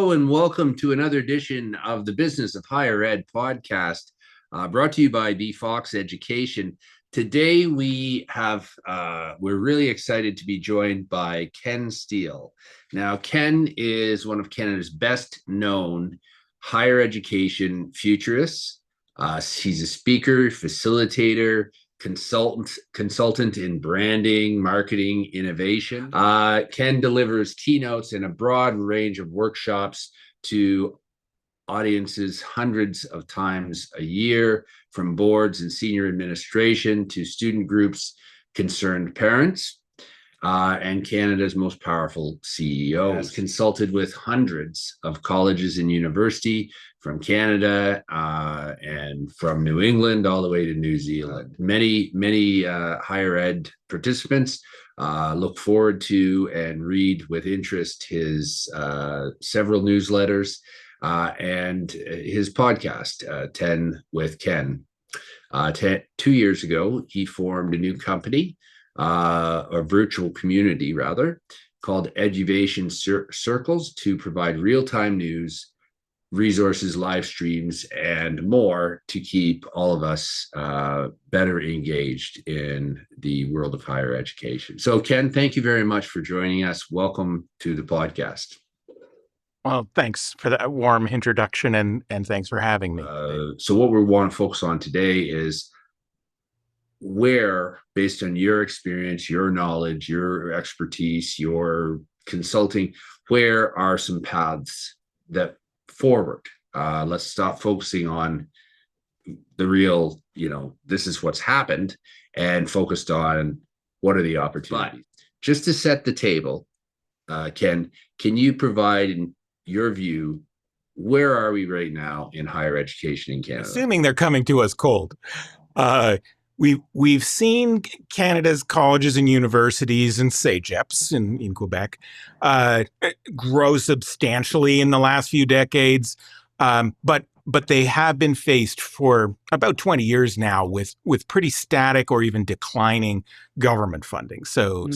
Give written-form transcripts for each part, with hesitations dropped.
Hello and welcome to another edition of the Business of Higher Ed podcast, brought to you by B Fox Education. Today we're really excited to be joined by Ken Steele. Now, Ken is one of Canada's best known higher education futurists. He's a speaker, facilitator, consultant in branding, marketing, innovation. Ken delivers keynotes and a broad range of workshops to audiences hundreds of times a year, from boards and senior administration to student groups, concerned parents, and Canada's most powerful CEO. Has consulted with hundreds of colleges and university from Canada and from New England all the way to New Zealand. Many higher ed participants look forward to and read with interest his several newsletters and his podcast, 10 with Ken. 2 years ago, he formed a new company, a virtual community rather, called Eduvation Circles, to provide real-time news, resources, live streams, and more to keep all of us better engaged in the world of higher education. So, Ken, thank you very much for joining us. Welcome to the podcast. Well, thanks for that warm introduction, and thanks for having me. So what we want to focus on today is where, based on your experience, your knowledge, your expertise, your consulting, where are some paths that forward? Let's stop focusing on the real, this is what's happened, and focused on what are the opportunities. But just to set the table, Ken, can you provide, in your view, where are we right now in higher education in Canada? Assuming they're coming to us cold. We've seen Canada's colleges and universities and CEGEPs in Quebec grow substantially in the last few decades, but they have been faced for about 20 years now with pretty static or even declining government funding. So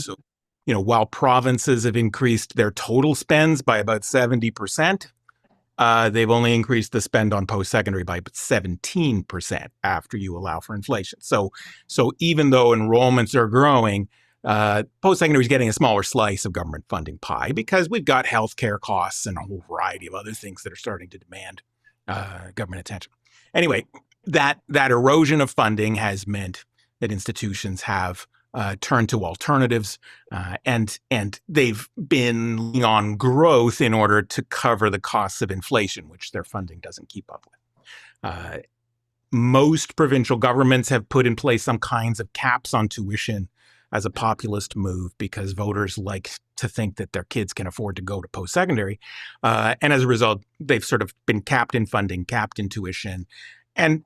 while provinces have increased their total spends by about 70%, they've only increased the spend on post-secondary by 17% after you allow for inflation. So even though enrollments are growing, post-secondary is getting a smaller slice of government funding pie because we've got healthcare costs and a whole variety of other things that are starting to demand government attention. Anyway, that erosion of funding has meant that institutions have turned to alternatives, and they've been leaning on growth in order to cover the costs of inflation, which their funding doesn't keep up with. Most provincial governments have put in place some kinds of caps on tuition as a populist move because voters like to think that their kids can afford to go to post-secondary. And as a result, they've sort of been capped in funding, capped in tuition, and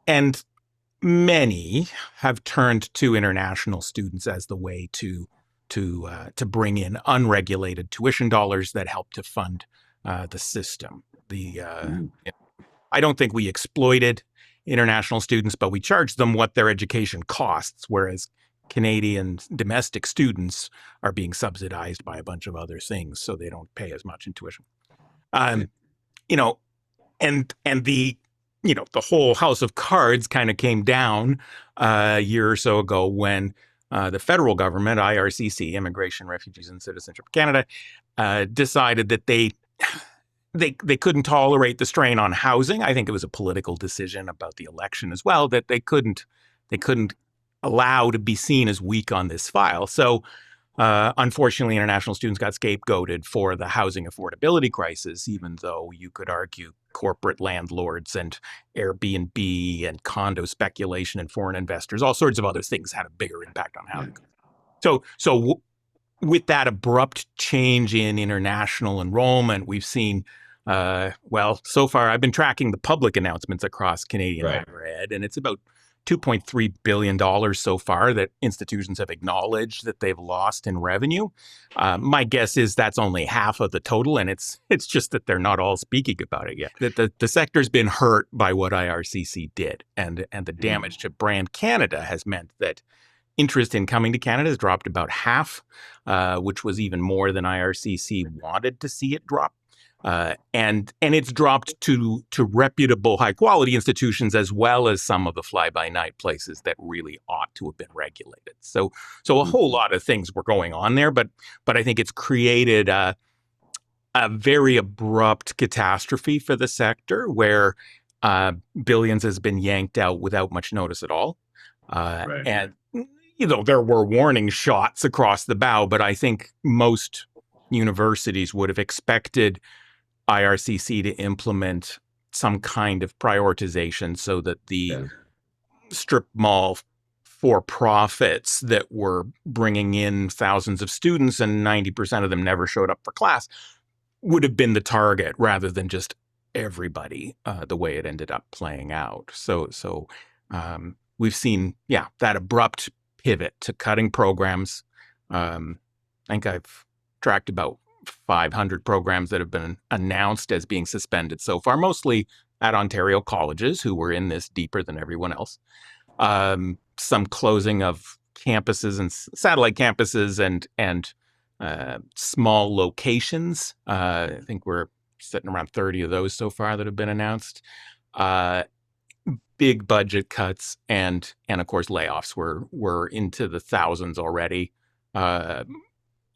many have turned to international students as the way to bring in unregulated tuition dollars that help to fund the system. I don't think we exploited international students, but we charged them what their education costs, whereas Canadian domestic students are being subsidized by a bunch of other things, so they don't pay as much in tuition. And the whole house of cards kind of came down a year or so ago when the federal government, IRCC, Immigration, Refugees and Citizenship Canada, decided that they couldn't tolerate the strain on housing. I think it was a political decision about the election as well, that they couldn't allow to be seen as weak on this file. So unfortunately, international students got scapegoated for the housing affordability crisis, even though you could argue corporate landlords and Airbnb and condo speculation and foreign investors, all sorts of other things had a bigger impact on housing. So with that abrupt change in international enrollment, we've seen, so far I've been tracking the public announcements across Canadian higher ed, and it's about $2.3 billion so far that institutions have acknowledged that they've lost in revenue. My guess is that's only half of the total, and it's just that they're not all speaking about it yet. That the sector's been hurt by what IRCC did, and the damage to brand Canada has meant that interest in coming to Canada has dropped about half, which was even more than IRCC wanted to see it drop. And it's dropped to reputable, high quality institutions as well as some of the fly by night places that really ought to have been regulated. So a whole lot of things were going on there, but I think it's created a very abrupt catastrophe for the sector where billions has been yanked out without much notice at all. Right. And there were warning shots across the bow, but I think most universities would have expected IRCC to implement some kind of prioritization so that the strip mall for profits that were bringing in thousands of students and 90% of them never showed up for class would have been the target rather than just everybody, the way it ended up playing out. So we've seen, that abrupt pivot to cutting programs. I think I've tracked about 500 programs that have been announced as being suspended so far, mostly at Ontario colleges who were in this deeper than everyone else. Some closing of campuses and satellite campuses and small locations. I think we're sitting around 30 of those so far that have been announced. Big budget cuts and of course layoffs were into the thousands already.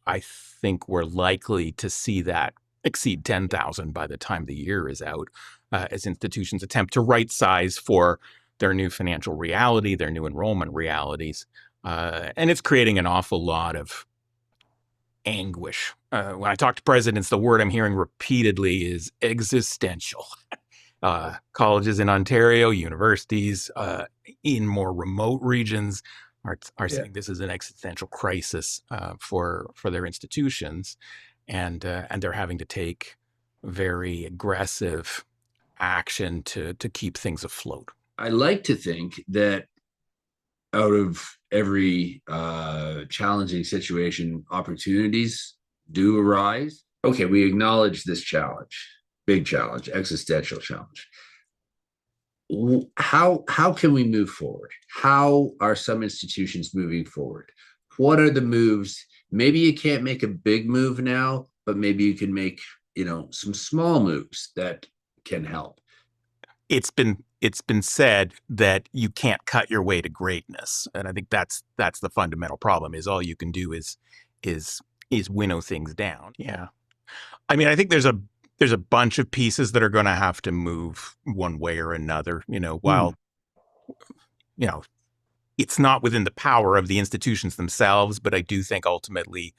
I think we're likely to see that exceed 10,000 by the time the year is out, as institutions attempt to right size for their new financial reality, their new enrollment realities. And it's creating an awful lot of anguish. When I talk to presidents, the word I'm hearing repeatedly is existential. Colleges in Ontario, universities in more remote regions are saying this is an existential crisis for their institutions, and they're having to take very aggressive action to keep things afloat. I like to think that out of every challenging situation, opportunities do arise. Okay, we acknowledge this challenge, big challenge, existential challenge. How can we move forward? How are some institutions moving forward? What are the moves? Maybe you can't make a big move now, but maybe you can make, some small moves that can help. It's been said that you can't cut your way to greatness, and I think that's the fundamental problem. Is all you can do is winnow things down. Yeah, I mean, I think there's a bunch of pieces that are going to have to move one way or another. While it's not within the power of the institutions themselves, but I do think ultimately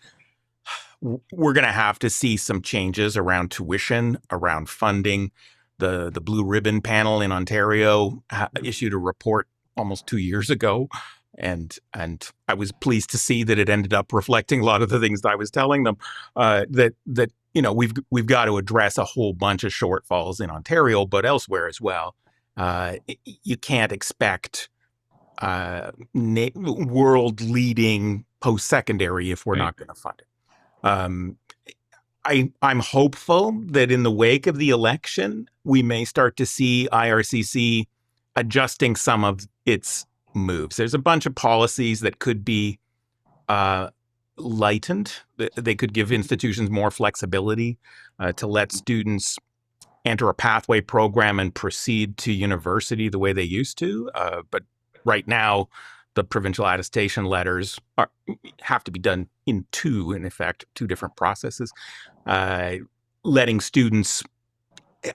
we're going to have to see some changes around tuition, around funding. The Blue Ribbon panel in Ontario issued a report almost 2 years ago, and I was pleased to see that it ended up reflecting a lot of the things that I was telling them. That we've got to address a whole bunch of shortfalls in Ontario, but elsewhere as well. You can't expect world-leading post-secondary if we're not going to fund it. I'm hopeful that in the wake of the election, we may start to see IRCC adjusting some of its moves. There's a bunch of policies that could be lightened. They could give institutions more flexibility to let students enter a pathway program and proceed to university the way they used to. But right now, the provincial attestation letters have to be done in two different processes. Letting students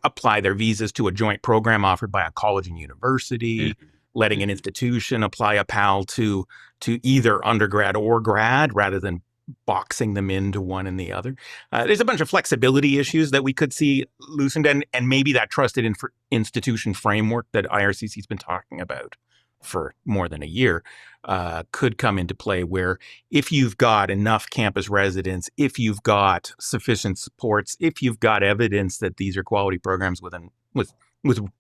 apply their visas to a joint program offered by a college and university, letting an institution apply a PAL to either undergrad or grad rather than boxing them into one and the other. There's a bunch of flexibility issues that we could see loosened, and maybe that trusted institution framework that IRCC has been talking about for more than a year could come into play, where if you've got enough campus residents, if you've got sufficient supports, if you've got evidence that these are quality programs with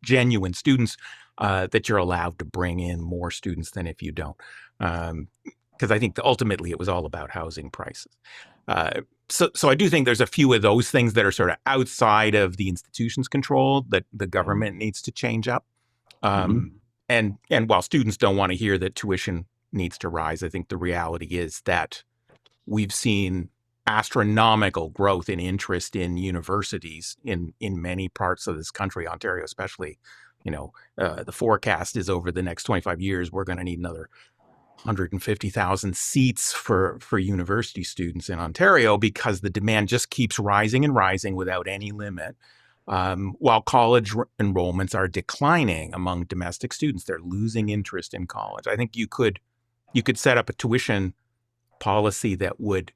genuine students, that you're allowed to bring in more students than if you don't. Because I think that ultimately it was all about housing prices. So I do think there's a few of those things that are sort of outside of the institution's control that the government needs to change up. And while students don't want to hear that tuition needs to rise, I think the reality is that we've seen astronomical growth in interest in universities in many parts of this country, Ontario especially. The forecast is over the next 25 years, we're going to need another 150,000 seats for university students in Ontario because the demand just keeps rising and rising without any limit. While college enrollments are declining among domestic students, they're losing interest in college. I think you could set up a tuition policy that would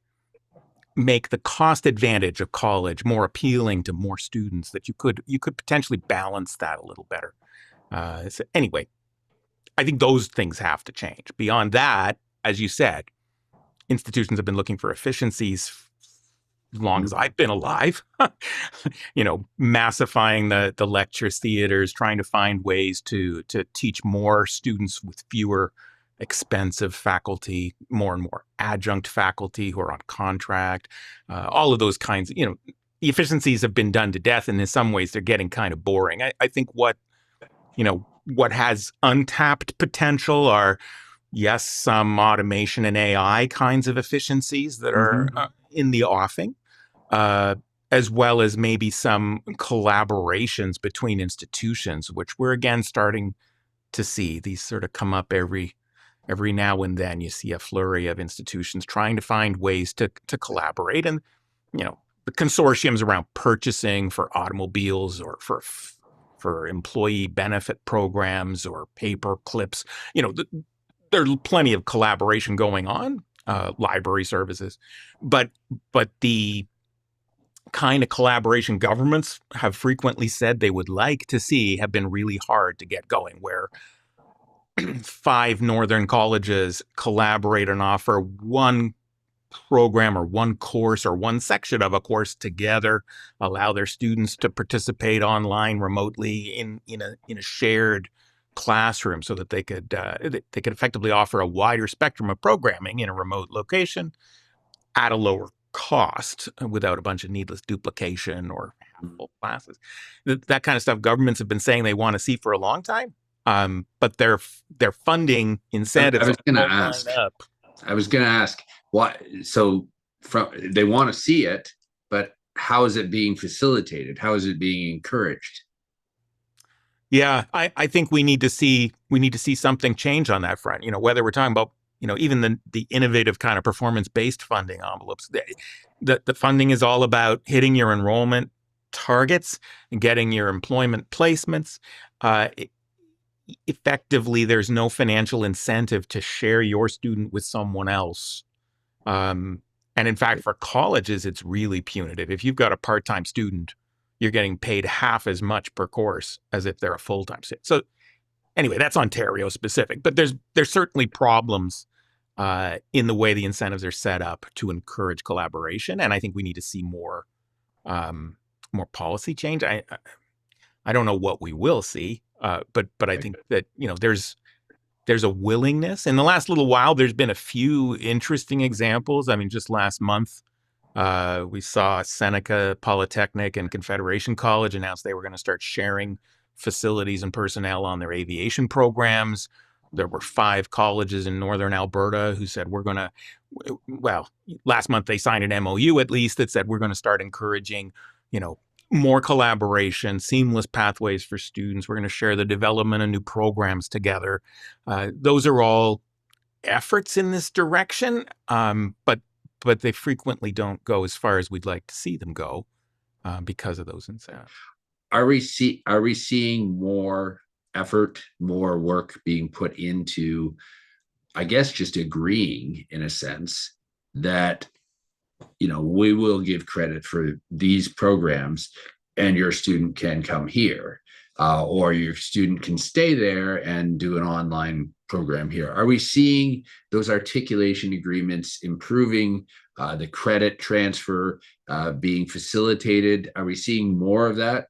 make the cost advantage of college more appealing to more students, that you could potentially balance that a little better. So anyway, I think those things have to change. Beyond that, as you said, institutions have been looking for efficiencies as long as I've been alive. Massifying the lecture theaters, trying to find ways to teach more students with fewer expensive faculty, more and more adjunct faculty who are on contract, all of those kinds of, the efficiencies have been done to death, and in some ways they're getting kind of boring. I think what has untapped potential are, yes, some automation and AI kinds of efficiencies that are in the offing, as well as maybe some collaborations between institutions, which we're again starting to see. These sort of come up every now and then. You see a flurry of institutions trying to find ways to collaborate, and the consortiums around purchasing for automobiles or for employee benefit programs or paper clips. There's plenty of collaboration going on, library services, but the kind of collaboration governments have frequently said they would like to see have been really hard to get going, where 5 northern colleges collaborate and offer one program or one course or one section of a course together, allow their students to participate online remotely in a shared classroom, so that they could effectively offer a wider spectrum of programming in a remote location at a lower cost without a bunch of needless duplication or full classes. That kind of stuff governments have been saying they want to see for a long time, but their funding incentives I was going to ask why. So they want to see it, but how is it being facilitated? How is it being encouraged? Yeah, I think we need to see something change on that front. Whether we're talking about even the innovative kind of performance-based funding envelopes. The funding is all about hitting your enrollment targets and getting your employment placements. Effectively, there's no financial incentive to share your student with someone else. And in fact, for colleges, it's really punitive. If you've got a part-time student, you're getting paid half as much per course as if they're a full-time student. So anyway, that's Ontario specific, but there's certainly problems in the way the incentives are set up to encourage collaboration, and I think we need to see more policy change. I don't know what we will see, but I think that there's a willingness. In the last little while, there's been a few interesting examples. I mean, just last month, we saw Seneca Polytechnic and Confederation College announce they were going to start sharing facilities and personnel on their aviation programs. There were 5 colleges in northern Alberta who said, last month they signed an MOU at least that said we're going to start encouraging, more collaboration, seamless pathways for students. We're going to share the development of new programs together. Those are all efforts in this direction, but they frequently don't go as far as we'd like to see them go because of those incentives. Are we seeing more effort, more work being put into, I guess, just agreeing in a sense that, we will give credit for these programs and your student can come here, or your student can stay there and do an online program here? Are we seeing those articulation agreements improving, the credit transfer being facilitated? Are we seeing more of that?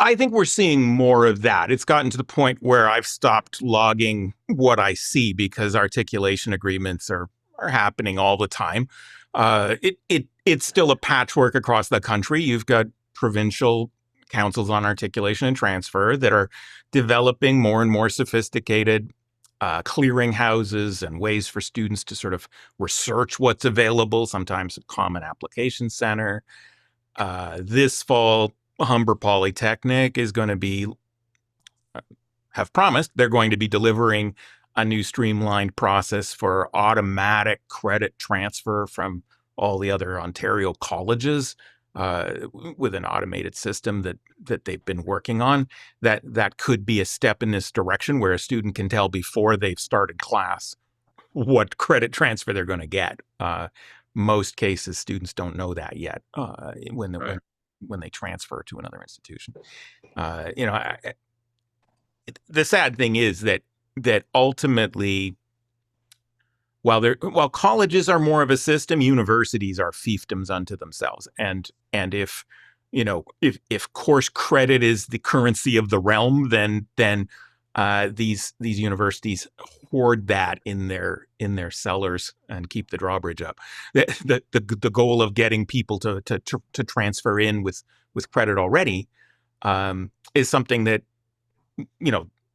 I think we're seeing more of that. It's gotten to the point where I've stopped logging what I see because articulation agreements are happening all the time. It's still a patchwork across the country. You've got provincial councils on articulation and transfer that are developing more and more sophisticated clearinghouses and ways for students to sort of research what's available, sometimes a common application center. This fall, Humber Polytechnic is going to be, have promised, they're going to be delivering a new streamlined process for automatic credit transfer from all the other Ontario colleges with an automated system that they've been working on. That could be a step in this direction where a student can tell before they've started class what credit transfer they're going to get. Most cases, students don't know that yet when they transfer to another institution. The sad thing is that ultimately, while colleges are more of a system, universities are fiefdoms unto themselves. And if course credit is the currency of the realm, then these universities hoard that in their cellars and keep the drawbridge up. The goal of getting people to transfer in with credit already is something that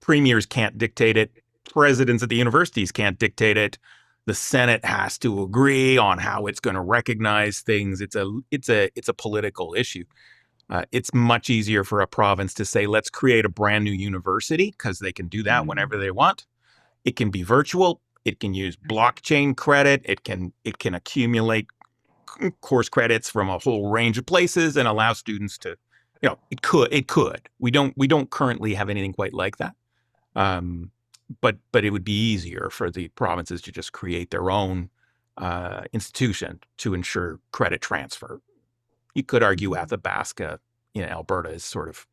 premiers can't dictate it. Presidents at the universities can't dictate it. The Senate has to agree on how it's going to recognize things. It's a political issue. It's much easier for a province to say, let's create a brand new university, because they can do that whenever they want. It can be virtual. It can use blockchain credit. It can accumulate course credits from a whole range of places and allow students to, it could. We don't currently have anything quite like that. But it would be easier for the provinces to just create their own institution to ensure credit transfer. You could argue Athabasca in Alberta is sort of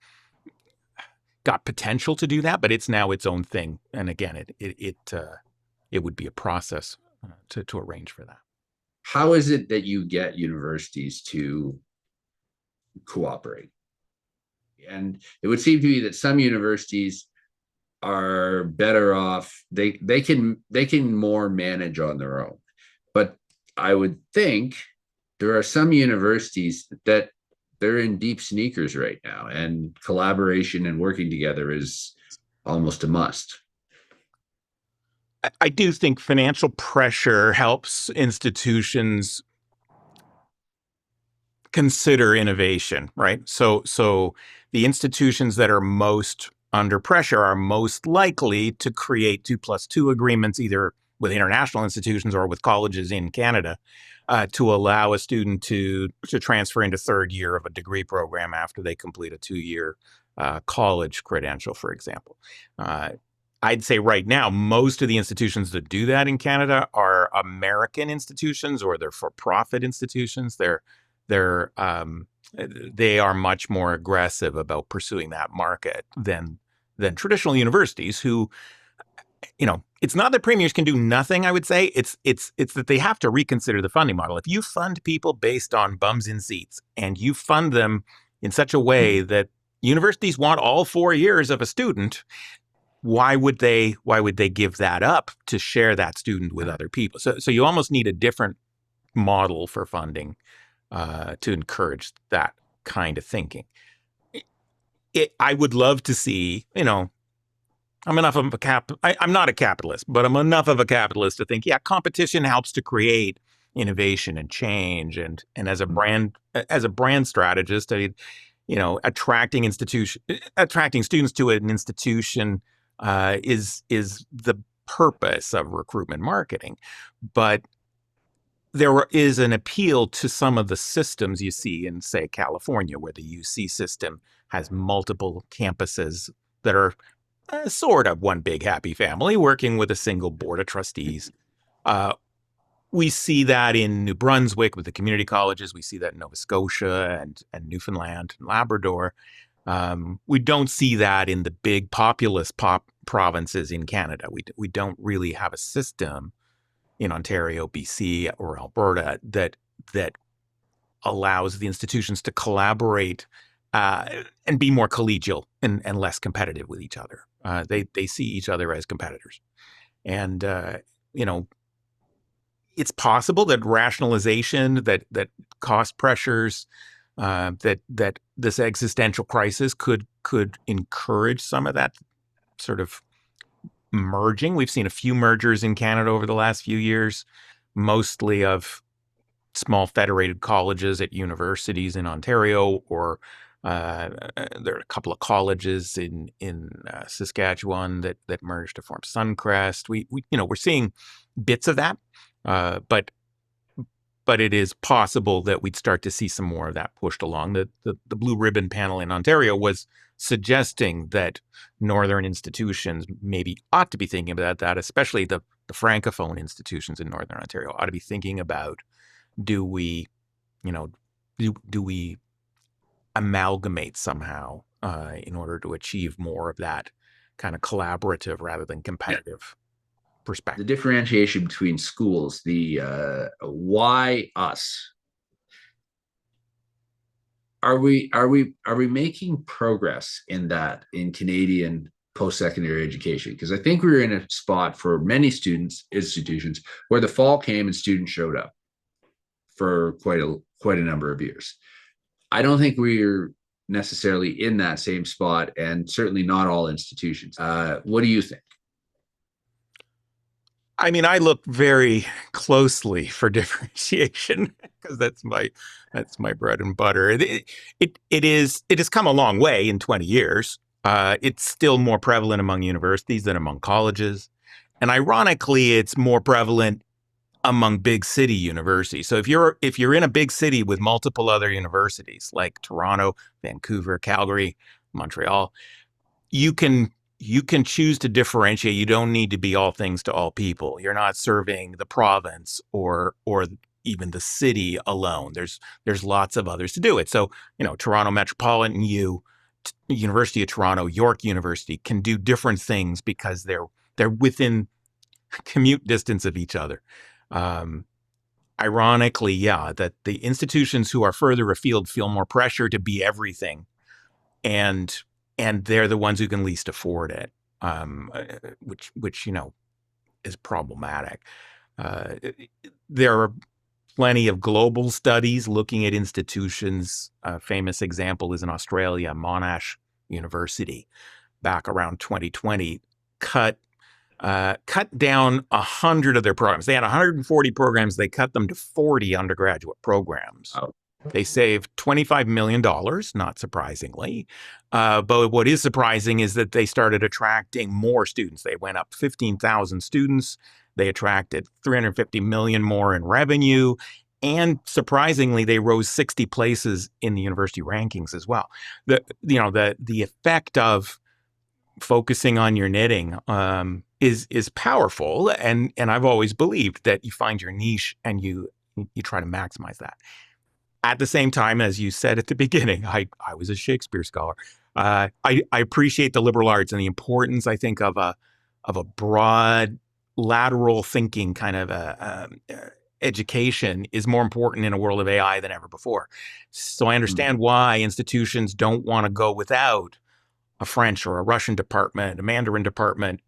got potential to do that, but it's now its own thing. And again, it would be a process to arrange for that. How is it that you get universities to cooperate? And it would seem to me that some universities are better off. They can more manage on their own. But I would think there are some universities that they're in deep sneakers right now, and collaboration and working together is almost a must. I do think financial pressure helps institutions consider innovation, right? So the institutions that are most under pressure are most likely to create 2+2 agreements, either with international institutions or with colleges in Canada, to allow a student to transfer into third year of a degree program after they complete a 2-year college credential, for example. I'd say right now, most of the institutions that do that in Canada are American institutions, or they're for-profit institutions. They are much more aggressive about pursuing that market than traditional universities, who, it's not that premiers can do nothing. I would say it's that they have to reconsider the funding model. If you fund people based on bums in seats, and you fund them in such a way that universities want all 4 years of a student, why would they give that up to share that student with other people? So you almost need a different model for funding to encourage that kind of thinking. I would love to see, I'm enough of I'm not a capitalist, but I'm enough of a capitalist to think, competition helps to create innovation and change. And as a brand strategist, attracting students to an institution is the purpose of recruitment marketing. But there is an appeal to some of the systems you see in, say, California, where the UC system has multiple campuses that are sort of one big happy family working with a single board of trustees. We see that in New Brunswick with the community colleges. We see that in Nova Scotia and Newfoundland and Labrador. We don't see that in the big populous provinces in Canada. We don't really have a system in Ontario, BC, or Alberta that allows the institutions to collaborate and be more collegial and less competitive with each other. They see each other as competitors. And, it's possible that rationalization, that cost pressures, that this existential crisis could encourage some of that sort of merging. We've seen a few mergers in Canada over the last few years, mostly of small federated colleges at universities in Ontario, or there are a couple of colleges in Saskatchewan that merged to form Suncrest. We're seeing bits of that, but it is possible that we'd start to see some more of that pushed along. The Blue Ribbon panel in Ontario was suggesting that northern institutions maybe ought to be thinking about that, especially the francophone institutions in northern Ontario ought to be thinking about, do we, do we amalgamate somehow in order to achieve more of that kind of collaborative rather than competitive perspective. The differentiation between schools, the why us? Are we making progress in that in Canadian post-secondary education? Because I think we're in a spot for many institutions where the fall came and students showed up for quite a number of years. I don't think we're necessarily in that same spot, and certainly not all institutions. What do you think? I mean, I look very closely for differentiation because that's my bread and butter. It has come a long way in 20 years. It's still more prevalent among universities than among colleges, and ironically, it's more prevalent among big city universities. So if you're in a big city with multiple other universities like Toronto, Vancouver, Calgary, Montreal, you can choose to differentiate. You don't need to be all things to all people. You're not serving the province or even the city alone. There's lots of others to do it. So, Toronto Metropolitan U, University of Toronto, York University can do different things because they're within commute distance of each other. Ironically, yeah, that the institutions who are further afield feel more pressure to be everything, and they're the ones who can least afford it, which is problematic. There are plenty of global studies looking at institutions. A famous example is in Australia. Monash University, back around 2020, cut down 100 of their programs. They had 140 programs. They cut them to 40 undergraduate programs. Oh. They saved $25 million, not surprisingly. But what is surprising is that they started attracting more students. They went up 15,000 students. They attracted 350 million more in revenue. And surprisingly, they rose 60 places in the university rankings as well. The effect of focusing on your knitting is powerful. And I've always believed that you find your niche and you try to maximize that. At the same time, as you said at the beginning, I was a Shakespeare scholar. I appreciate the liberal arts and the importance, I think, of a broad, lateral thinking kind of education is more important in a world of AI than ever before. So I understand why institutions don't want to go without a French or a Russian department, a Mandarin department,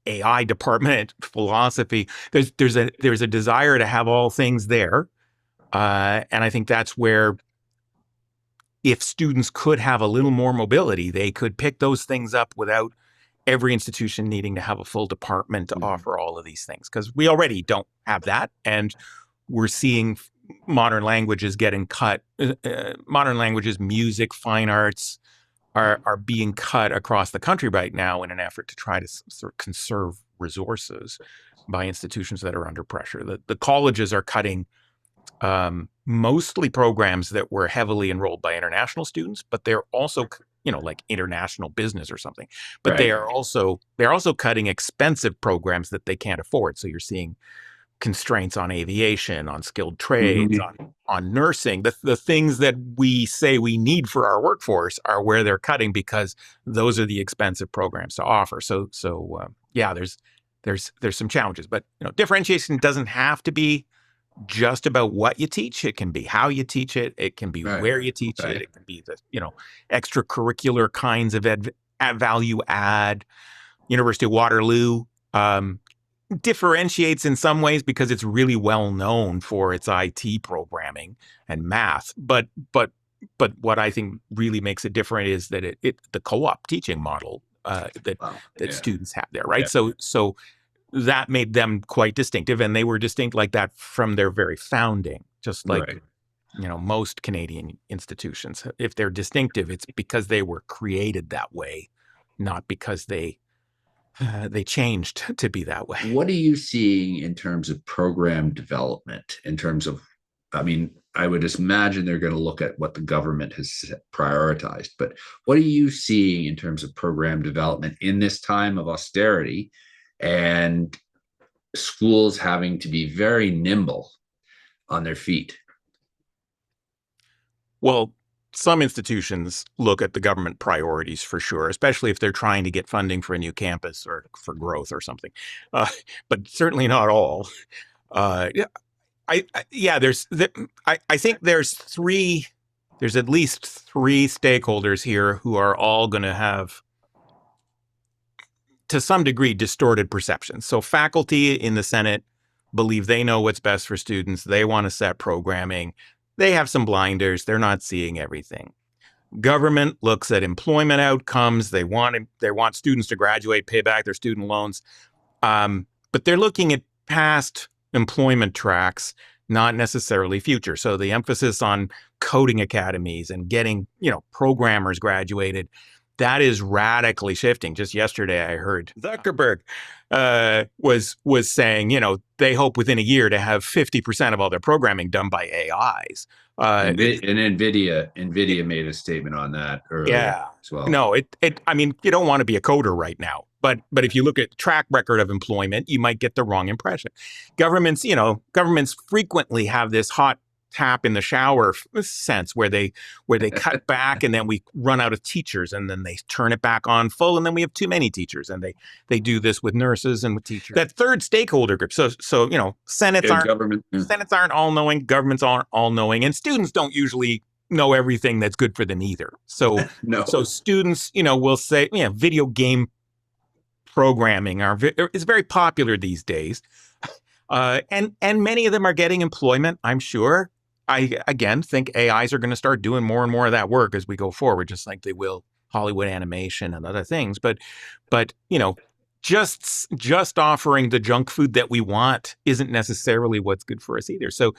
AI department, philosophy. There's a desire to have all things there. And I think that's where, if students could have a little more mobility, they could pick those things up without every institution needing to have a full department to offer all of these things. Because we already don't have that. And we're seeing modern languages getting cut. Modern languages, music, fine arts are being cut across the country right now in an effort to try to sort of conserve resources by institutions that are under pressure. The colleges are cutting mostly programs that were heavily enrolled by international students, but they're also, like international business or something. But Right. they're also cutting expensive programs that they can't afford. So you're seeing constraints on aviation, on skilled trades, on nursing. The things that we say we need for our workforce are where they're cutting because those are the expensive programs to offer. So yeah, there's some challenges, but differentiation doesn't have to be just about what you teach. It can be how you teach it. It can be where you teach it. It can be the extracurricular kinds of value add. University of Waterloo differentiates in some ways because it's really well known for its IT programming and math. But what I think really makes it different is that the co-op teaching model Wow. that Yeah. students have there, right? Yeah. So that made them quite distinctive, and they were distinct like that from their very founding, just like Right. most Canadian institutions. If they're distinctive, it's because they were created that way, not because they changed to be that way. What are you seeing in terms of program development? In terms of, I mean, I would just imagine they're going to look at what the government has prioritized, but what are you seeing in terms of program development in this time of austerity and schools having to be very nimble on their feet? Well, some institutions look at the government priorities for sure, especially if they're trying to get funding for a new campus or for growth or something. Uh, but certainly not all. Yeah, yeah. I think there's at least three stakeholders here who are all going to have, to some degree, distorted perceptions. So faculty in the Senate believe they know what's best for students. They want to set programming. They have some blinders. They're not seeing everything. Government looks at employment outcomes. They want students to graduate, pay back their student loans, but they're looking at past employment tracks, not necessarily future. So the emphasis on coding academies and getting programmers graduated, that is radically shifting. Just yesterday, I heard Zuckerberg was saying, they hope within a year to have 50% of all their programming done by AIs. And NVIDIA made a statement on that earlier Yeah. as well. No, I mean, you don't want to be a coder right now. But if you look at track record of employment, you might get the wrong impression. Governments frequently have this hot tap in the shower sense where they cut back and then we run out of teachers and then they turn it back on full and then we have too many teachers, and they do this with nurses and with teachers. That third stakeholder group. So Senates aren't all knowing, governments aren't all knowing, and students don't usually know everything that's good for them either. So No. so students, will say, video game programming is very popular these days, and many of them are getting employment, I'm sure. I again think AIs are going to start doing more and more of that work as we go forward, just like they will Hollywood animation and other things. But just offering the junk food that we want isn't necessarily what's good for us either. So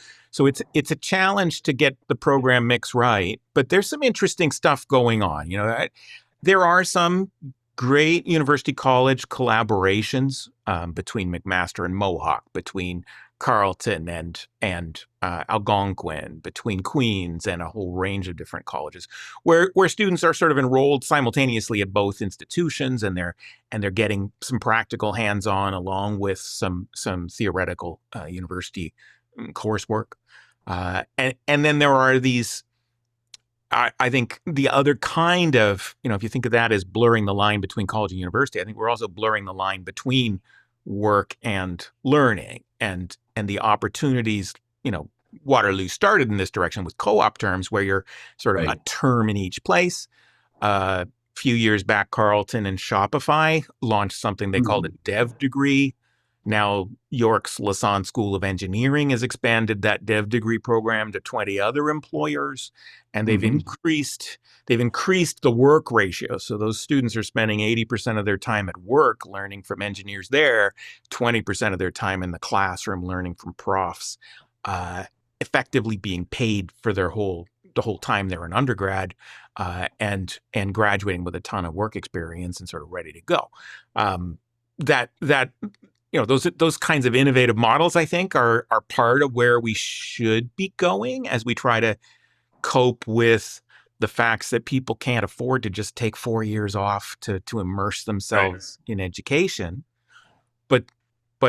it's a challenge to get the program mix right. But there's some interesting stuff going on. There are some great university college collaborations between McMaster and Mohawk, between Carleton and Algonquin, between Queens and a whole range of different colleges, where students are sort of enrolled simultaneously at both institutions, and they're getting some practical hands-on along with some theoretical university coursework, and then there are these. I think the other kind of, if you think of that as blurring the line between college and university, I think we're also blurring the line between work and learning, and the opportunities. Waterloo started in this direction with co-op terms, where you're sort of a term in each place. A few years back, Carleton and Shopify launched something they called a dev degree. Now, York's Lassonde School of Engineering has expanded that dev degree program to 20 other employers, and they've increased the work ratio. So those students are spending 80% of their time at work learning from engineers there, 20% of their time in the classroom learning from profs, effectively being paid for the whole time they're an undergrad, and graduating with a ton of work experience and sort of ready to go. Those kinds of innovative models, I think, are part of where we should be going as we try to cope with the facts that people can't afford to just take 4 years off to immerse themselves in education. But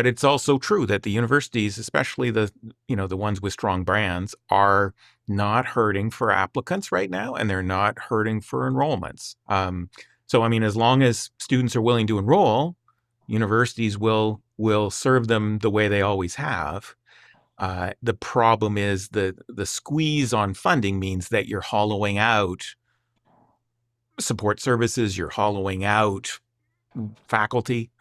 it's also true that the universities, especially the ones with strong brands, are not hurting for applicants right now, and they're not hurting for enrollments. So I mean, as long as students are willing to enroll, universities will serve them the way they always have. The problem is the squeeze on funding means that you're hollowing out support services, you're hollowing out faculty,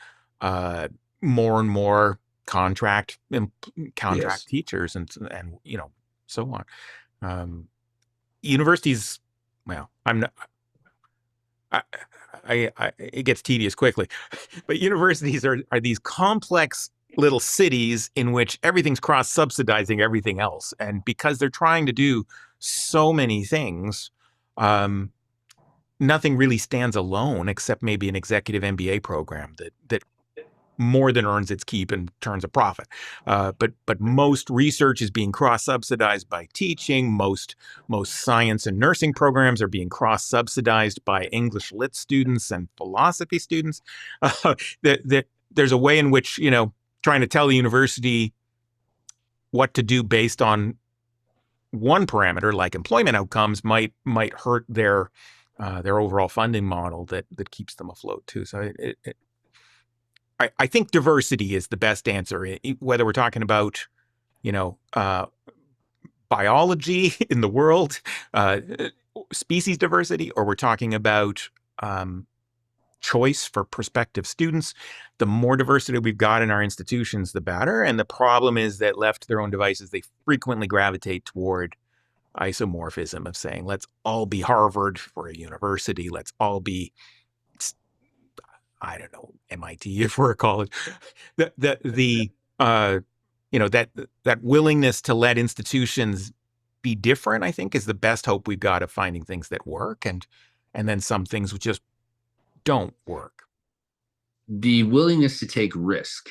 more and more contract teachers, and so on. Universities, well, I'm not. it gets tedious quickly. But universities are these complex little cities in which everything's cross-subsidizing everything else. And because they're trying to do so many things, nothing really stands alone except maybe an executive MBA program that more than earns its keep and turns a profit. But most research is being cross-subsidized by teaching. Most science and nursing programs are being cross-subsidized by English lit students and philosophy students. There's a way in which, trying to tell the university what to do based on one parameter, like employment outcomes, might hurt their overall funding model that keeps them afloat too. So I think diversity is the best answer, whether we're talking about, biology in the world, species diversity, or we're talking about choice for prospective students. The more diversity we've got in our institutions, the better. And the problem is that left to their own devices, they frequently gravitate toward isomorphism of saying, let's all be Harvard for a university. Let's all be, I don't know, MIT if we're a college. That willingness to let institutions be different, I think, is the best hope we've got of finding things that work, and then some things just don't work. The willingness to take risk.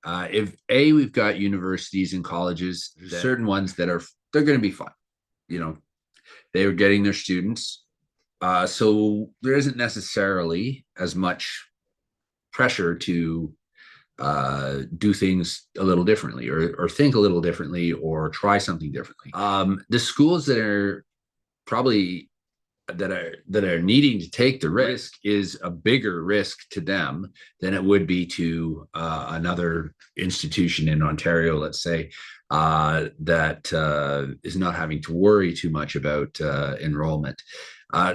If we've got universities and colleges, certain ones that they're going to be fine. They are getting their students. So there isn't necessarily as much pressure to do things a little differently or think a little differently or try something differently. The schools that are probably that are needing to take the risk is a bigger risk to them than it would be to another institution in Ontario, let's say, that is not having to worry too much about enrollment.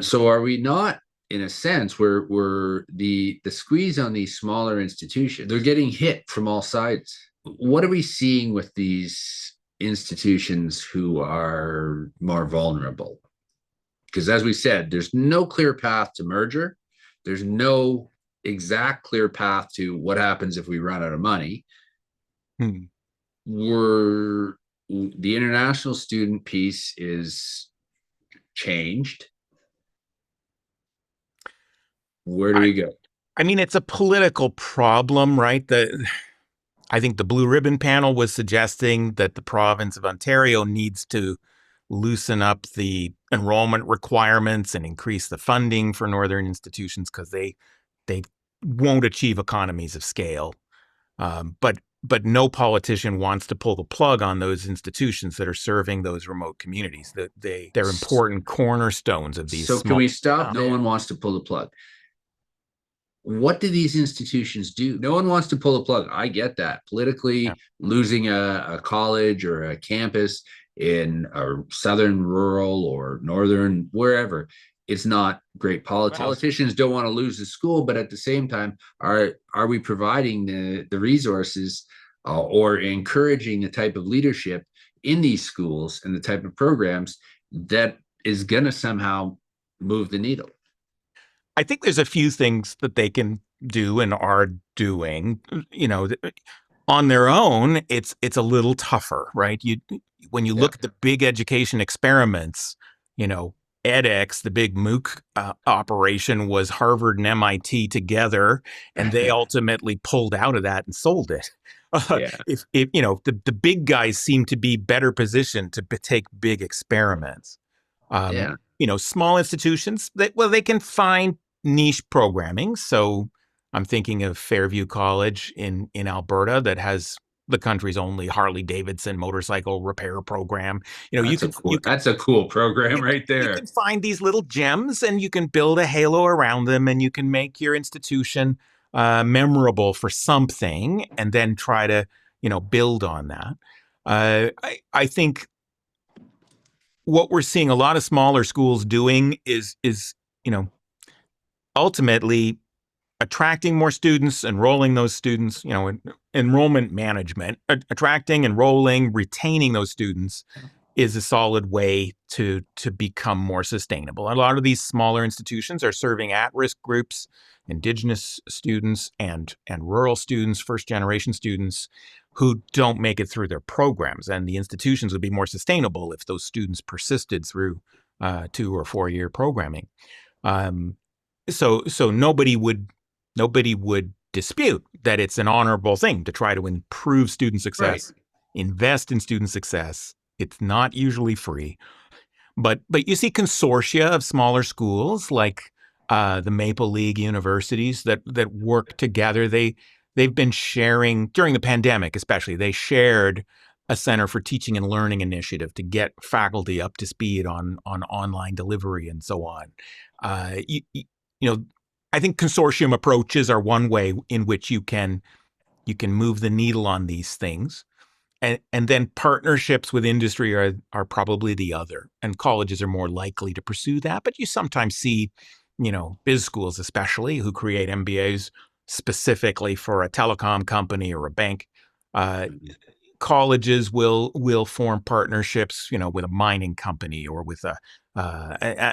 So are we not, in a sense, where the squeeze on these smaller institutions, they're getting hit from all sides? What are we seeing with these institutions who are more vulnerable? Because as we said, there's no clear path to merger. There's no exact clear path to what happens if we run out of money. The international student piece is changed. Where do we go? I mean, it's a political problem, right? I think the Blue Ribbon panel was suggesting that the province of Ontario needs to loosen up the enrollment requirements and increase the funding for northern institutions because they won't achieve economies of scale. But no politician wants to pull the plug on those institutions that are serving those remote communities. They're important cornerstones of these. So can we stop? No one wants to pull the plug. What do these institutions do? No one wants to pull the plug. I get that. Politically, losing a college or a campus in a southern, rural, or northern, wherever, it's not great politics. Politicians don't want to lose the school, but at the same time, are we providing the resources or encouraging the type of leadership in these schools and the type of programs that is going to somehow move the needle? I think there's a few things that they can do and are doing. On their own, it's a little tougher, right? When you look at the big education experiments, edX, the big MOOC operation, was Harvard and MIT together, and they ultimately pulled out of that and sold it. If the big guys seem to be better positioned to take big experiments. Small institutions, they can find niche programming. So I'm thinking of Fairview College in Alberta that has the country's only Harley Davidson motorcycle repair program. That's a cool program right there. You can find these little gems and you can build a halo around them, and you can make your institution memorable for something, and then try to build on that. I think what we're seeing a lot of smaller schools doing is ultimately attracting more students, enrolling those students, enrollment management, attracting, enrolling, retaining those students is a solid way to become more sustainable. A lot of these smaller institutions are serving at-risk groups, Indigenous students and rural students, first-generation students who don't make it through their programs. And the institutions would be more sustainable if those students persisted through 2 or 4 year programming. So nobody would dispute that it's an honorable thing to try to improve student success, invest in student success. It's not usually free, but you see consortia of smaller schools like the Maple League universities that work together. They've been sharing during the pandemic, especially. They shared a Center for Teaching and Learning initiative to get faculty up to speed on online delivery and so on. You know, I think consortium approaches are one way in which you can move the needle on these things. And then partnerships with industry are probably the other. And colleges are more likely to pursue that. But you sometimes see, biz schools especially, who create MBAs specifically for a telecom company or a bank. Colleges will form partnerships, with a mining company or with a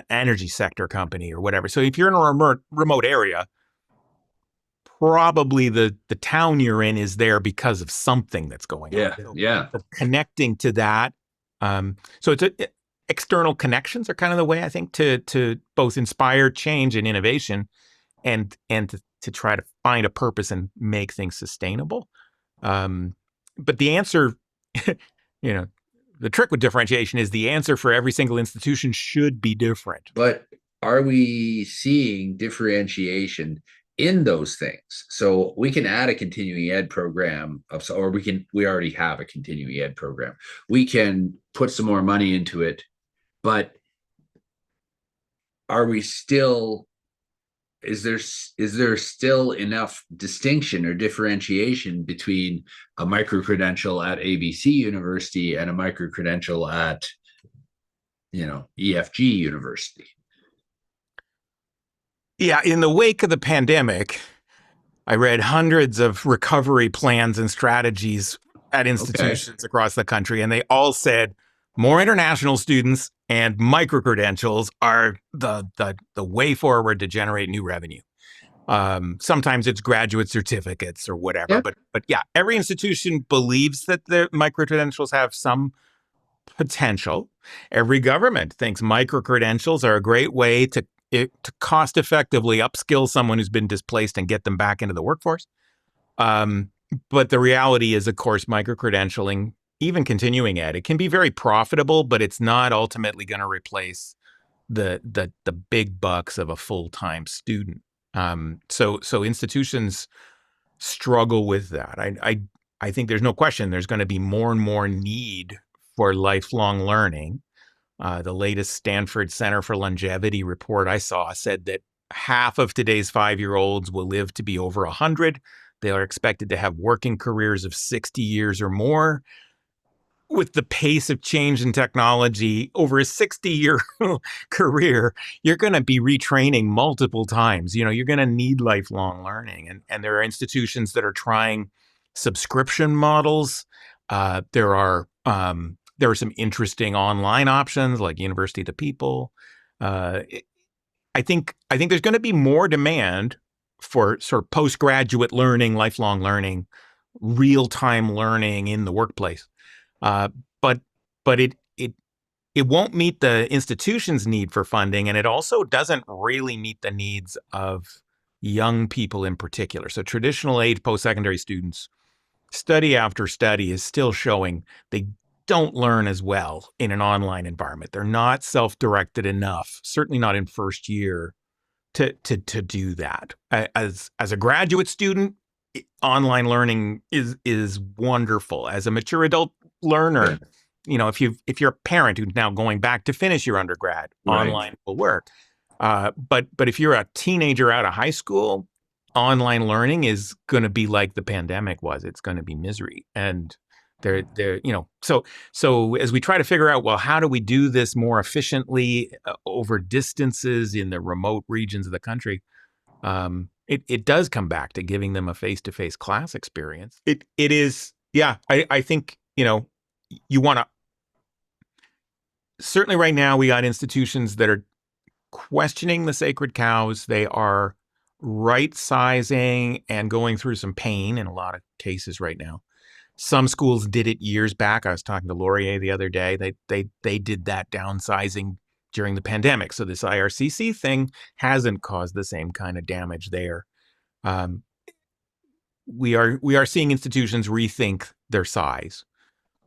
energy sector company or whatever. So if you're in a remote area, probably the town you're in is there because of something that's going on. So connecting to that. So external connections are kind of the way, I think, to both inspire change and innovation and to try to find a purpose and make things sustainable. But the answer, the trick with differentiation is the answer for every single institution should be different. But are we seeing differentiation in those things? So we can add a continuing ed program or we already have a continuing ed program. We can put some more money into it, but are we still, is there still enough distinction or differentiation between a microcredential at ABC University and a microcredential at, EFG University? Yeah, in the wake of the pandemic, I read hundreds of recovery plans and strategies at institutions across the country, and they all said more international students and microcredentials are the way forward to generate new revenue. Sometimes it's graduate certificates or whatever, but yeah, every institution believes that the microcredentials have some potential. Every government thinks microcredentials are a great way to cost effectively upskill someone who's been displaced and get them back into the workforce. But the reality is, of course, microcredentialing, even continuing ed, it can be very profitable, but it's not ultimately going to replace the big bucks of a full-time student. So institutions struggle with that. I think there's no question there's going to be more and more need for lifelong learning. The latest Stanford Center for Longevity report I saw said that half of today's 5-year-olds will live to be over 100. They are expected to have working careers of 60 years or more. With the pace of change in technology, over a 60-year career, you're going to be retraining multiple times. You're going to need lifelong learning. And there are institutions that are trying subscription models. There are some interesting online options like University to People. I think there's going to be more demand for sort of postgraduate learning, lifelong learning, real-time learning in the workplace. But it won't meet the institution's need for funding, and it also doesn't really meet the needs of young people in particular. So traditional age post-secondary students, study after study is still showing they don't learn as well in an online environment. They're not self-directed enough, certainly not in first year, to do that. As a graduate student, online learning is wonderful. As a mature adult learner, if you're a parent who's now going back to finish your undergrad, online will work. But if you're a teenager out of high school, online learning is going to be like the pandemic was. It's going to be misery. And so as we try to figure out, well, how do we do this more efficiently over distances in the remote regions of the country? It does come back to giving them a face-to-face class experience. It is, yeah. I think you want to certainly right now we got institutions that are questioning the sacred cows. They are right sizing and going through some pain in a lot of cases right now. Some schools did it years back. I was talking to Laurier the other day. They did that downsizing during the pandemic. So this IRCC thing hasn't caused the same kind of damage there. Um, we are seeing institutions rethink their size,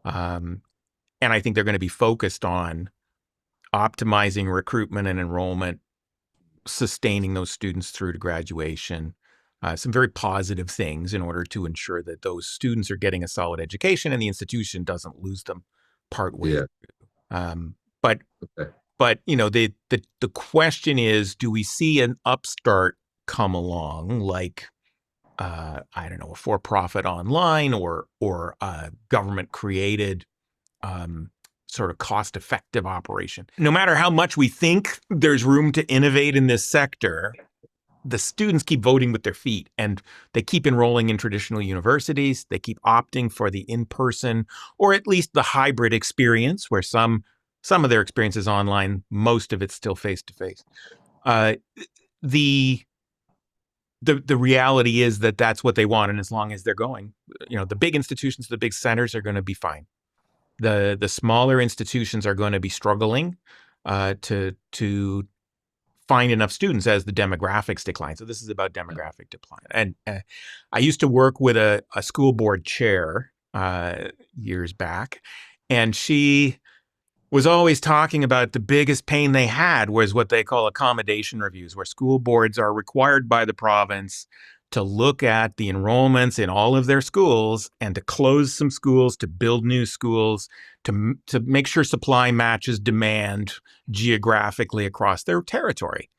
and I think they're going to be focused on optimizing recruitment and enrollment, sustaining those students through to graduation. Some very positive things in order to ensure that those students are getting a solid education and the institution doesn't lose them partway. Yeah. But Okay. the question is, do we see an upstart come along like I don't know, a for-profit online or a government created sort of cost-effective operation? No matter how much we think there's room to innovate in this sector, the students keep voting with their feet, and they keep enrolling in traditional universities. They keep opting for the in-person or at least the hybrid experience, where some of their experience is online, most of it's still face-to-face. The reality is that that's what they want, and as long as they're going, the big institutions, the big centers are going to be fine. The smaller institutions are going to be struggling to find enough students as the demographics decline. So this is about demographic decline. And I used to work with a school board chair years back, and she was always talking about the biggest pain they had was what they call accommodation reviews, where school boards are required by the province to look at the enrollments in all of their schools and to close some schools, to build new schools, to make sure supply matches demand geographically across their territory.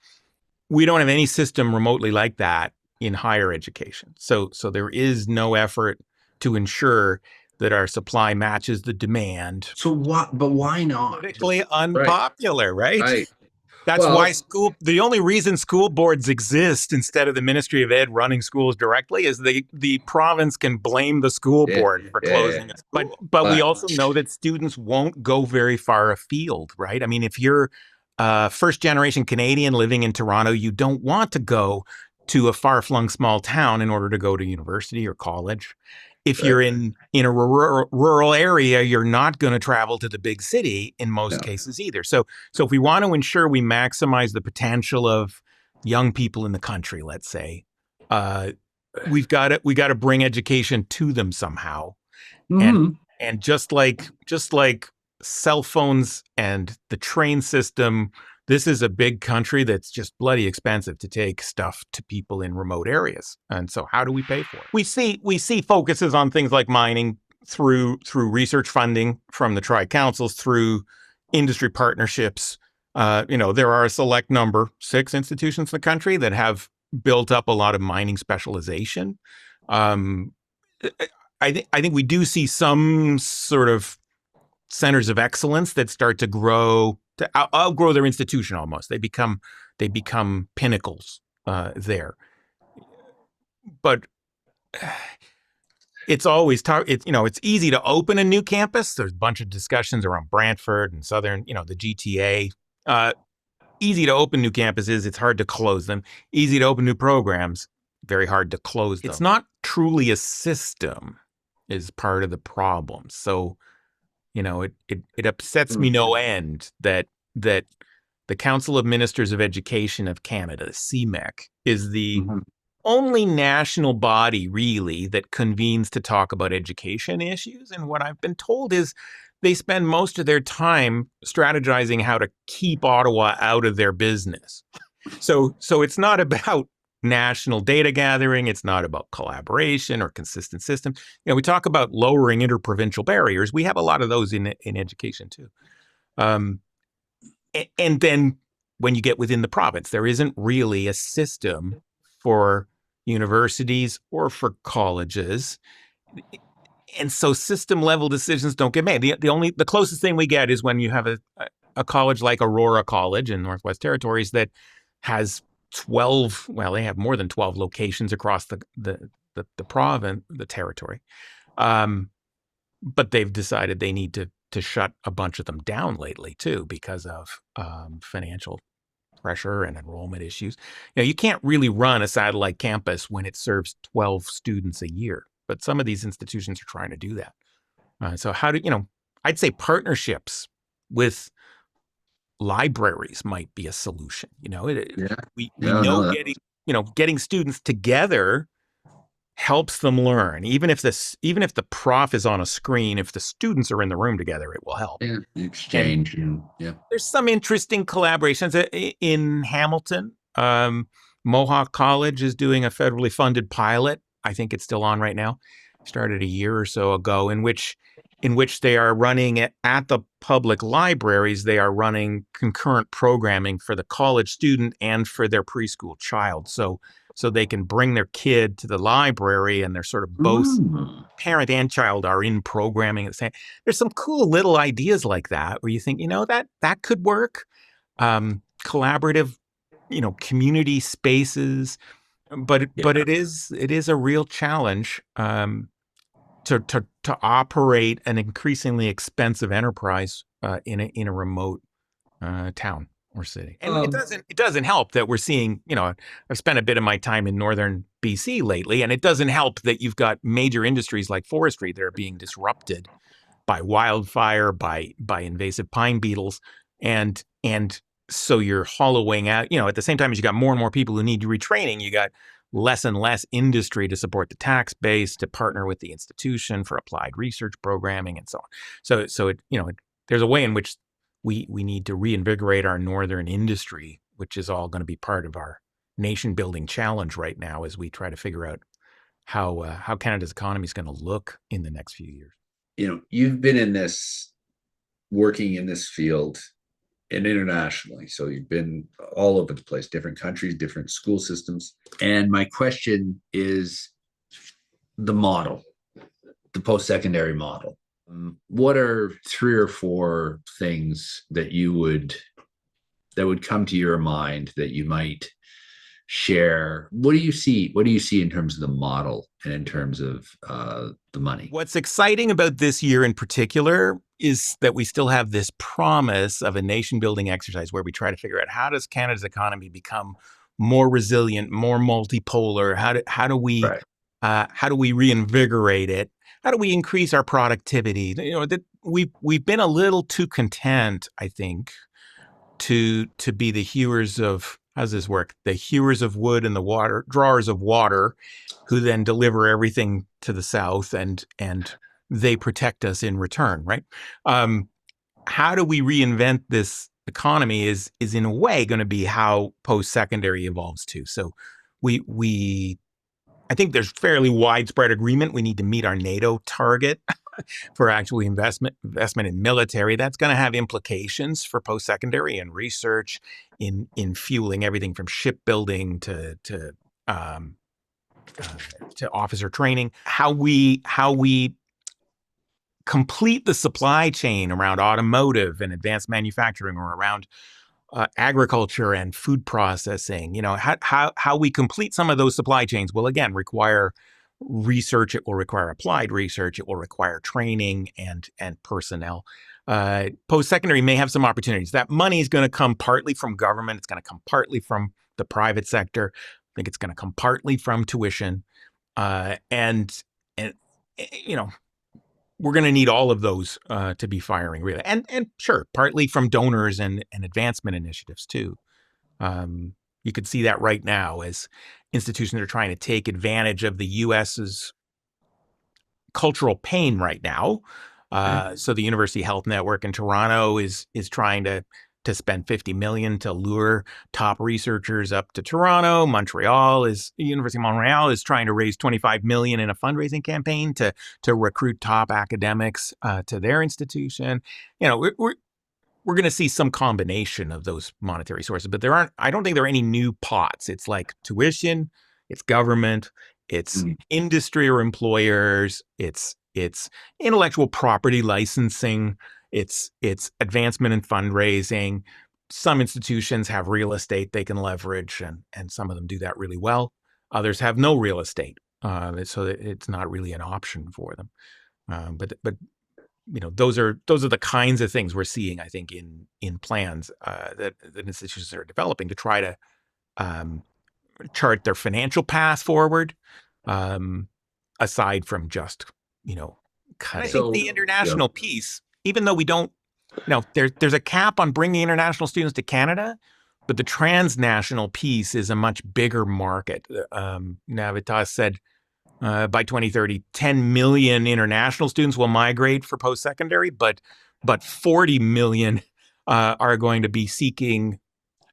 We don't have any system remotely like that in higher education. So there is no effort to ensure that our supply matches the demand. So what? But why not? Politically unpopular, right? Right. That's Well, why the only reason school boards exist instead of the Ministry of Ed running schools directly is the province can blame the school board for closing a school. But we also know that students won't go very far afield, right? I mean, if you're a first generation Canadian living in Toronto, you don't want to go to a far-flung small town in order to go to university or college. If you're in a rural area, you're not going to travel to the big city in most cases either. So if we want to ensure we maximize the potential of young people in the country, let's say, we got to bring education to them somehow. And just like cell phones and the train system, this is a big country that's just bloody expensive to take stuff to people in remote areas. And so how do we pay for it? We see focuses on things like mining through research funding from the tri-councils, through industry partnerships. There are a select number, 6 institutions in the country that have built up a lot of mining specialization. I think we do see some sort of centers of excellence that start to grow, to outgrow their institution almost. They become pinnacles there. But it's always it's easy to open a new campus. There's a bunch of discussions around Brantford and Southern, the GTA. Easy to open new campuses. It's hard to close them. Easy to open new programs. Very hard to close them. It's not truly a system is part of the problem. So, it upsets me no end that the Council of Ministers of Education of Canada, the CMEC, is the only national body really that convenes to talk about education issues. And what I've been told is they spend most of their time strategizing how to keep Ottawa out of their business. So it's not about national data gathering. It's not about collaboration or consistent systems. We talk about lowering interprovincial barriers. We have a lot of those in education too. And then when you get within the province, there isn't really a system for universities or for colleges. And so system level decisions don't get made. The closest thing we get is when you have a college like Aurora College in Northwest Territories that has 12, well, they have more than 12 locations across the province, the territory. But they've decided they need to to shut a bunch of them down lately too because of financial pressure and enrollment issues. You can't really run a satellite campus when it serves 12 students a year, but some of these institutions are trying to do that. So how do I'd say partnerships with libraries might be a solution. Yeah. We Yeah. know No. getting students together helps them learn. Even if the prof is on a screen, if the students are in the room together, it will help. Yeah. And Exchange. And yeah. there's some interesting collaborations in Hamilton. Mohawk College is doing a federally funded pilot. I think it's still on right now. Started a year or so ago, in which they are running at the public libraries. They are running concurrent programming for the college student and for their preschool child. So they can bring their kid to the library, and they're sort of both parent and child are in programming at the same. There's some cool little ideas like that where you think, that could work. Collaborative, community spaces, but it is a real challenge to operate an increasingly expensive enterprise in a remote town or city. And it doesn't help that we're seeing, I've spent a bit of my time in northern BC lately, and it doesn't help that you've got major industries like forestry that are being disrupted by wildfire, by invasive pine beetles, and so you're hollowing out. At the same time as you got more and more people who need retraining, you got less and less industry to support the tax base, to partner with the institution for applied research programming, and so on. So there's a way in which we need to reinvigorate our northern industry, which is all going to be part of our nation building challenge right now as we try to figure out how Canada's economy is going to look in the next few years. You've been working in this field and internationally. So you've been all over the place, different countries, different school systems. And my question is the model, the post-secondary model. What are 3 or 4 things that would come to your mind that you might share? What do you see in terms of the model and in terms of the money? What's exciting about this year in particular is that we still have this promise of a nation building exercise where we try to figure out, how does Canada's economy become more resilient, more multipolar? How do we reinvigorate it? How do we increase our productivity? We've been a little too content, I think, to be the hewers of, how's this work? The hewers of wood and the drawers of water, who then deliver everything to the south, and they protect us in return, right? How do we reinvent this economy is in a way going to be how post-secondary evolves too. So I think there's fairly widespread agreement we need to meet our NATO target for actual investment in military. That's going to have implications for post-secondary and research in fueling everything from shipbuilding to officer training. How we complete the supply chain around automotive and advanced manufacturing, or around agriculture and food processing. How we complete some of those supply chains will again require research. It will require applied research. It will require training and personnel. Post-secondary may have some opportunities. That money is going to come partly from government. It's going to come partly from the private sector. I think it's going to come partly from tuition, and we're going to need all of those to be firing, really, and sure, partly from donors and advancement initiatives too. You could see that right now as institutions are trying to take advantage of the U.S.'s cultural pain right now. So the University Health Network in Toronto is trying to spend $50 million to lure top researchers up to Toronto. University of Montreal is trying to raise $25 million in a fundraising campaign to recruit top academics to their institution. We're going to see some combination of those monetary sources, but I don't think there are any new pots. It's like tuition, it's government, it's industry or employers, it's intellectual property licensing, it's advancement in fundraising. Some institutions have real estate they can leverage, and some of them do that really well. Others have no real estate, so it's not really an option for them. But those are the kinds of things we're seeing, I think, in plans that institutions are developing to try to chart their financial path forward, aside from just cutting. I think the international piece, even though we don't, there's a cap on bringing international students to Canada, but the transnational piece is a much bigger market. Navitas said by 2030, 10 million international students will migrate for post-secondary, but 40 million are going to be seeking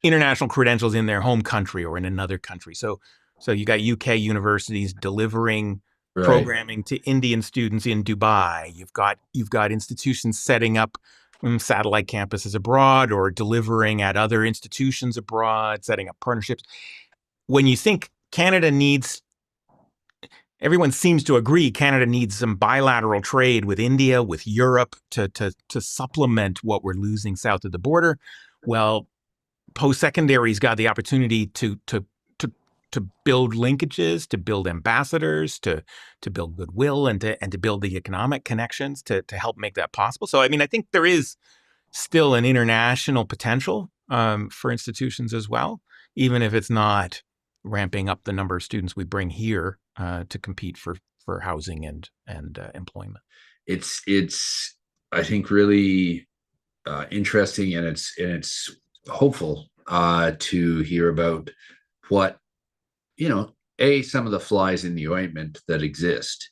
international credentials in their home country or in another country. So you got UK universities delivering programming to Indian students in Dubai. You've got institutions setting up satellite campuses abroad or delivering at other institutions abroad, setting up partnerships. When you think Canada needs, everyone seems to agree Canada needs some bilateral trade with India, with Europe to supplement what we're losing south of the border. Well, post-secondary's got the opportunity to build linkages, to build ambassadors, to build goodwill, and to build the economic connections to help make that possible. So, I mean, I think there is still an international potential for institutions as well, even if it's not ramping up the number of students we bring here to compete for housing and employment. It's I think really interesting, and it's hopeful to hear about what some of the flies in the ointment that exist,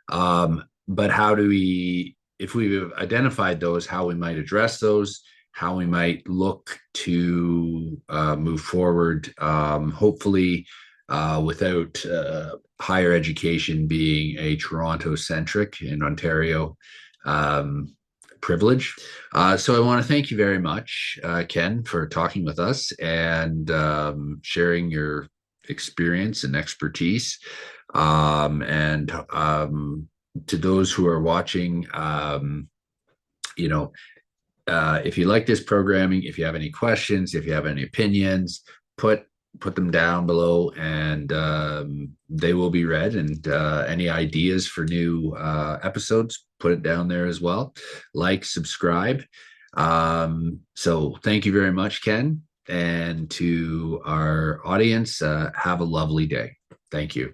but how do we, if we've identified those, how we might address those, how we might look to move forward, hopefully without higher education being a Toronto-centric in Ontario privilege. So I want to thank you very much, Ken, for talking with us and sharing your experience and expertise. And to those who are watching, if you like this programming, if you have any questions, if you have any opinions, put them down below, and they will be read. And any ideas for new episodes, put it down there as well. Like, subscribe. So thank you very much, Ken. And to our audience, have a lovely day. Thank you.